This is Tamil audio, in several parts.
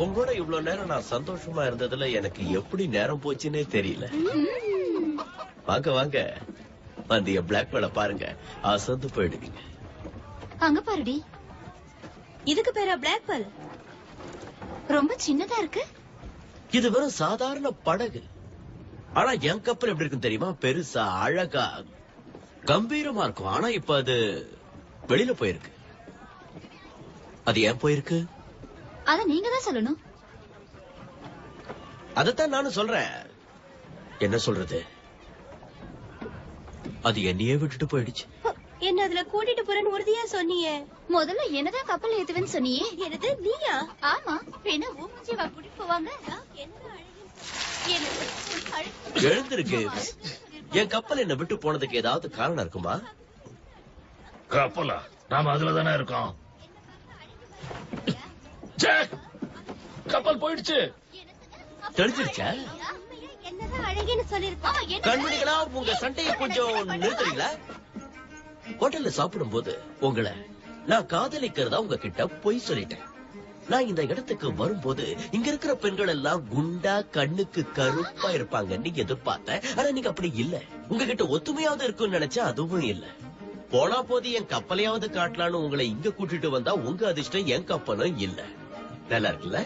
உங்களோட இவ்வளவு நேரம் நான் சந்தோஷமா இருந்ததுல எனக்கு எப்படி நேரம் போச்சுன்னே தெரியல. வாங்க வாங்க, அந்த பிளாக் பேர்ல பாருங்க, அசந்து போயிடுவீங்க. அங்க பாருடி, இதுக்கு பேரா பிளாக் பேர்ல்? ரொம்ப சின்னதா இருக்கு. இது வெறும் சாதாரண படகு. ஆனா என் கப்பல் எப்படி இருக்கும் தெரியுமா? பெருசா, அழகா, கம்பீரமா இருக்கும். ஆனா இப்ப அது வெளியில போயிருக்கு. அது ஏன் போயிருக்கு? அத நீங்க தான் சொல்லணும். அதத்தான் நானும் சொல்றேன். என்ன சொல்றது, அது என்னையே விட்டுட்டு போயிடுச்சு. என்ன அதுல கூட்டிட்டு போறேன்னு உறுதியா சொன்னீங்க. முதல்ல என்னதான் கப்பல் ஏத்துவேன்னு சொன்னியே. என்னது, நீயா? ஆமா, என்ன ஊமஞ்சிவா கூட்டிட்டு போவாங்க. எழுந்திருக்கு. என் கப்பல் என்ன விட்டு போனதுக்கு ஏதாவது காரணம் இருக்குமா? கப்பலா? நாம அதுல தானே இருக்கோம். கப்பல் போயிடுச்சு. தெரிஞ்சிருச்சா? என்னதான் அழகுன்னு சொல்லிருக்கோம். கண்மணிகளா, உங்க சண்டையை கொஞ்சம் நிறுத்துறீங்களா? ஹோட்டல்ல சாப்பிடும் போது உங்களை நான் காதலிக்கிறதா உங்ககிட்ட பொய் சொல்லிட்டேன். நான் இந்த இடத்துக்கு வரும்போது இங்க இருக்கிற பெண்கள் எல்லாம் குண்டா, கண்ணுக்கு கருப்பா இருப்பாங்கன்னு எதிர்பார்த்தேன். ஆனா நீங்க அப்படி இல்ல. உங்ககிட்ட ஒத்துமையாவது இருக்குன்னு நினைச்சா அதுவும் இல்ல. போனா போது என் கப்பலையாவது காட்டலான்னு உங்களை இங்க கூட்டிட்டு வந்தா உங்க அதிர்ஷ்டம் என் கப்பலும் இல்ல. நல்லா இருக்குல்ல?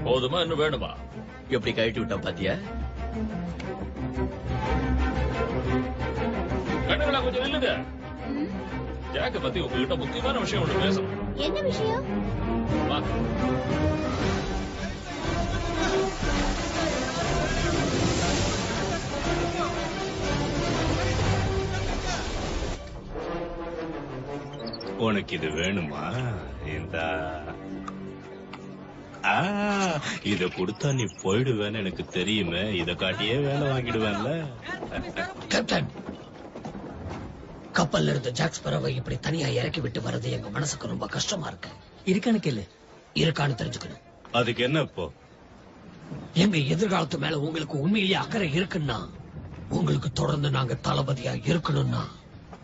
போதுமா, இன்னும் வேணுமா? எப்படி கழட்டி விட்டான் பாத்தியா? கண்ணுகளா, கொஞ்சம் நில்லுங்க. ஜாக்க பத்தி உங்ககிட்ட முக்கியமான விஷயம் ஒண்ணு பேசணும். என்ன விஷயம்? வா. உனக்கு இது வேணுமா? இந்த இத கொடுத்தா நீ போயிடுவேன்னு எனக்கு தெரியுமே. இத காட்டியே வேலை வாங்கிடுவேன்ல. கேப்டன், கப்பல்ல இருந்து ஜாக்ஸ் பறவை இப்படி தனியா இறக்கி விட்டு வர்றது எங்க மனசுக்கு ரொம்ப கஷ்டமா இருக்கு. இருக்கான்னு கேளு. இருக்கான்னு தெரிஞ்சுக்கணும். அதுக்கு என்ன இப்போ? எங்க எதிர்காலத்து மேல உங்களுக்கு உண்மையிலேயே அக்கறை இருக்குன்னா, உங்களுக்கு தொடர்ந்து நாங்க தளபதியா இருக்கணும்னா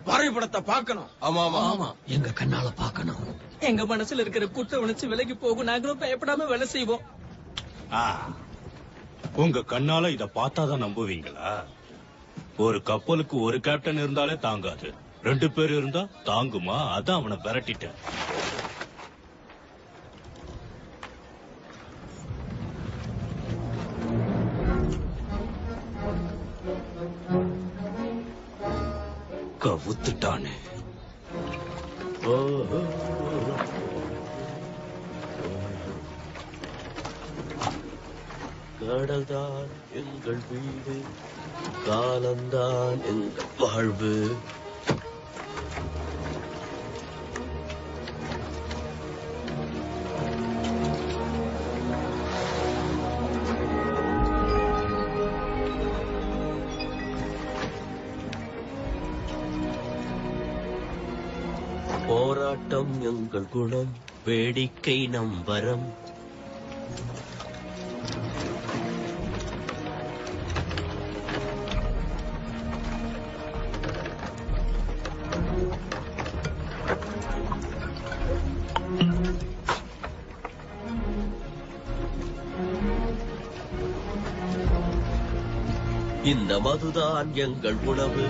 வரைபடத்தை பார்க்கணும். ஆமா ஆமா ஆமா, எங்க கண்ணால பார்க்கணும். எங்க மனசுல இருக்கிற குற்ற உணர்ச்சி விலகி போகும். நாங்களும் பயப்படாம வேலை செய்வோம். உங்க கண்ணால இத பார்த்தாதான் நம்புவீங்களா? ஒரு கப்பலுக்கு ஒரு கேப்டன் இருந்தாலே தாங்காது. 2 பேர் இருந்தா தாங்குமா? அதான் அவனை விரட்டிட்டேன். கவுத்துட்டானே. கடல்தான் எங்கள் வீடு, காலம்தான் எங்கள் வாழ்வு. போராட்டம் எங்கள் குணம், வேடிக்கை நம் வரம். இந்த மதுதான் எங்கள் உணவு.